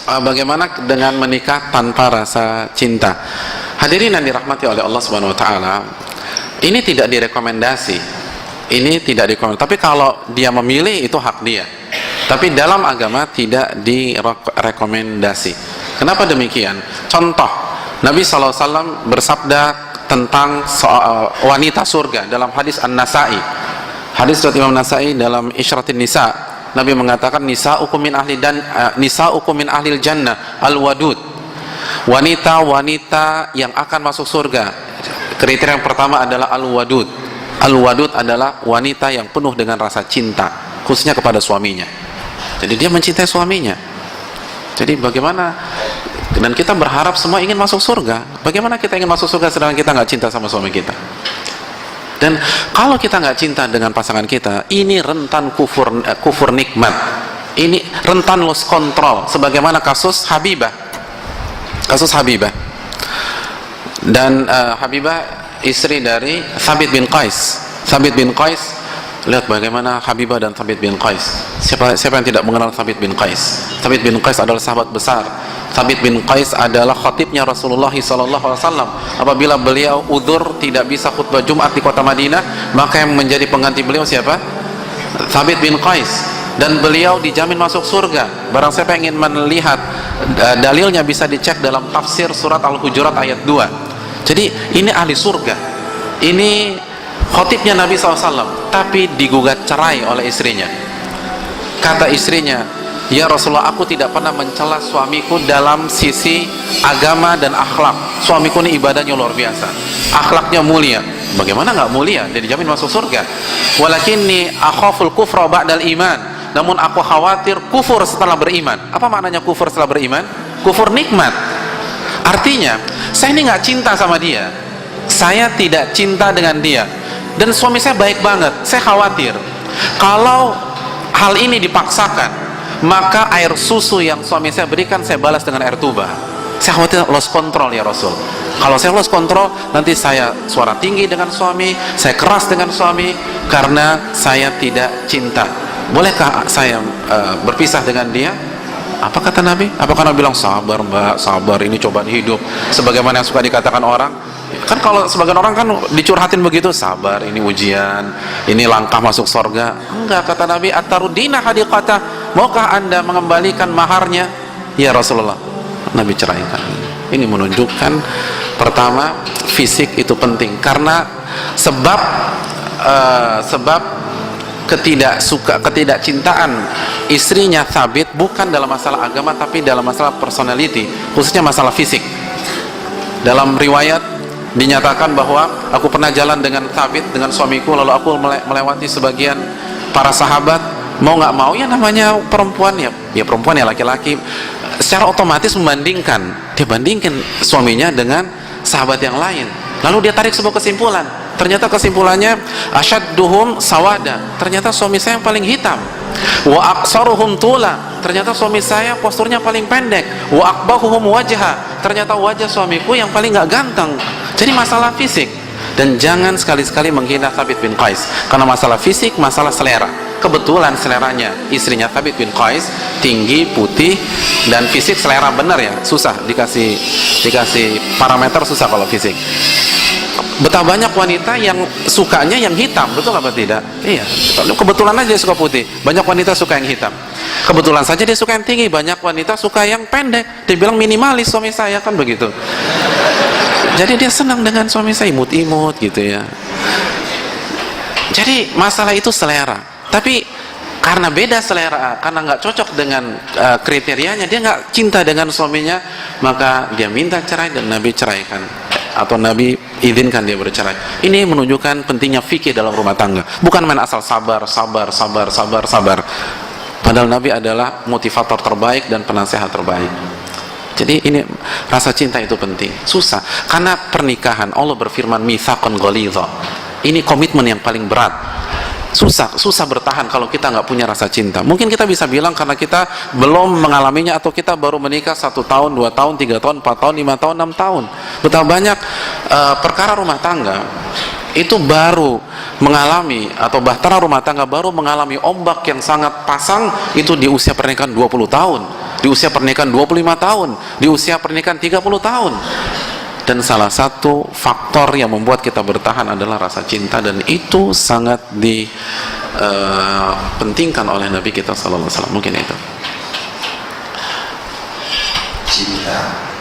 bagaimana dengan menikah tanpa rasa cinta? Hadirin yang dirahmati oleh Allah Subhanahu wa taala, ini tidak direkomendasi. Ini tidak direkomendasi. Tapi kalau dia memilih itu hak dia. Tapi dalam agama tidak direkomendasi. Kenapa demikian? Contoh, Nabi SAW bersabda tentang wanita surga dalam hadis An-Nasa'i. Hadis dari Imam Nasai dalam Isyratin Nisa. Nabi mengatakan nisa'ukum min ahlil jannah al-wadud. Wanita-wanita yang akan masuk surga. Kriteria yang pertama adalah al-wadud. Al-wadud adalah wanita yang penuh dengan rasa cinta, khususnya kepada suaminya. Jadi dia mencintai suaminya. Jadi bagaimana, dan kita berharap semua ingin masuk surga. Bagaimana kita ingin masuk surga sedangkan kita nggak cinta sama suami kita? Dan kalau kita nggak cinta dengan pasangan kita, ini rentan kufur nikmat. Ini rentan lost control. Sebagaimana kasus Habibah. Dan Habibah istri dari Thabit bin Qais. Thabit bin Qais, lihat bagaimana Habibah dan Thabit bin Qais. Siapa yang tidak mengenal Thabit bin Qais? Thabit bin Qais adalah sahabat besar. Thabit bin Qais adalah khatibnya Rasulullah SAW. Apabila beliau udzur tidak bisa khutbah Jumat di kota Madinah, maka yang menjadi pengganti beliau siapa? Thabit bin Qais. Dan beliau dijamin masuk surga. Barang siapa yang ingin melihat dalilnya bisa dicek dalam tafsir surat Al-Hujurat ayat 2. Jadi ini ahli surga. Ini khatibnya Nabi SAW, tapi digugat cerai oleh istrinya. Kata istrinya, ya Rasulullah, aku tidak pernah mencela suamiku dalam sisi agama dan akhlak. Suamiku ini ibadahnya luar biasa, akhlaknya mulia. Bagaimana nggak mulia? Dia dijamin masuk surga. Walakinni akhaful kufra ba'dal iman. Namun aku khawatir kufur setelah beriman. Apa maknanya kufur setelah beriman? Kufur nikmat. Artinya, saya ini nggak cinta sama dia. Saya tidak cinta dengan dia. Dan suami saya baik banget. Saya khawatir kalau hal ini dipaksakan, maka air susu yang suami saya berikan saya balas dengan air tuba. Saya khawatir lost control ya Rasul. Kalau saya lost control, nanti saya suara tinggi dengan suami, saya keras dengan suami karena saya tidak cinta. Bolehkah saya berpisah dengan dia? Apa kata Nabi? Apakah Nabi bilang sabar mbak, sabar, ini cobaan hidup, sebagaimana yang suka dikatakan orang? Kan kalau sebagian orang kan dicurhatin begitu, sabar, ini ujian, ini langkah masuk surga. Enggak, kata Nabi, at-tarudina hadiqata, maukah anda mengembalikan maharnya? Ya Rasulullah. Nabi ceraikan. Ini menunjukkan pertama, fisik itu penting karena sebab ketidakcintaan istrinya Thabit bukan dalam masalah agama tapi dalam masalah personality, khususnya masalah fisik. Dalam riwayat dinyatakan bahwa aku pernah jalan dengan Thabit, dengan suamiku, lalu aku melewati sebagian para sahabat, mau nggak mau ya namanya perempuan ya perempuan ya laki-laki, secara otomatis dia bandingkan suaminya dengan sahabat yang lain, lalu dia tarik sebuah kesimpulan. Ternyata kesimpulannya asyadduhum sawada, ternyata suami saya yang paling hitam. Wa aqsaruhum tula, ternyata suami saya posturnya paling pendek. Wa aqbahuhum wajha, ternyata wajah suamiku yang paling nggak ganteng. Jadi masalah fisik. Dan jangan sekali-sekali menghina Thabit bin Qais karena masalah fisik, masalah selera. Kebetulan seleranya istrinya Thabit bin Qais tinggi, putih, dan fisik selera benar ya, susah dikasih parameter, susah kalau fisik. Betapa banyak wanita yang sukanya yang hitam, betul apa tidak? Iya, kebetulan aja dia suka putih. Banyak wanita suka yang hitam. Kebetulan saja dia suka yang tinggi. Banyak wanita suka yang pendek. Dia bilang minimalis suami saya, kan begitu. Jadi dia senang dengan suami saya, imut-imut gitu ya. Jadi masalah itu selera. Tapi karena beda selera, karena nggak cocok dengan kriterianya, dia nggak cinta dengan suaminya, maka dia minta cerai dan Nabi ceraikan. Atau Nabi izinkan dia bercerai. Ini menunjukkan pentingnya fikih dalam rumah tangga. Bukan main asal sabar. Padahal Nabi adalah motivator terbaik dan penasehat terbaik. Jadi ini rasa cinta itu penting. Susah. Karena pernikahan, Allah berfirman mitsaqan ghalidha. Ini komitmen yang paling berat. Susah bertahan kalau kita nggak punya rasa cinta. Mungkin kita bisa bilang karena kita belum mengalaminya, atau kita baru menikah 1 tahun, 2 tahun, 3 tahun, 4 tahun, 5 tahun, 6 tahun. Betapa banyak perkara rumah tangga itu baru mengalami, atau bahtera rumah tangga baru mengalami ombak yang sangat pasang itu di usia pernikahan 20 tahun, di usia pernikahan 25 tahun, di usia pernikahan 30 tahun. Dan salah satu faktor yang membuat kita bertahan adalah rasa cinta, dan itu sangat dipentingkan oleh Nabi kita sallallahu alaihi wasallam. Mungkin itu. Cinta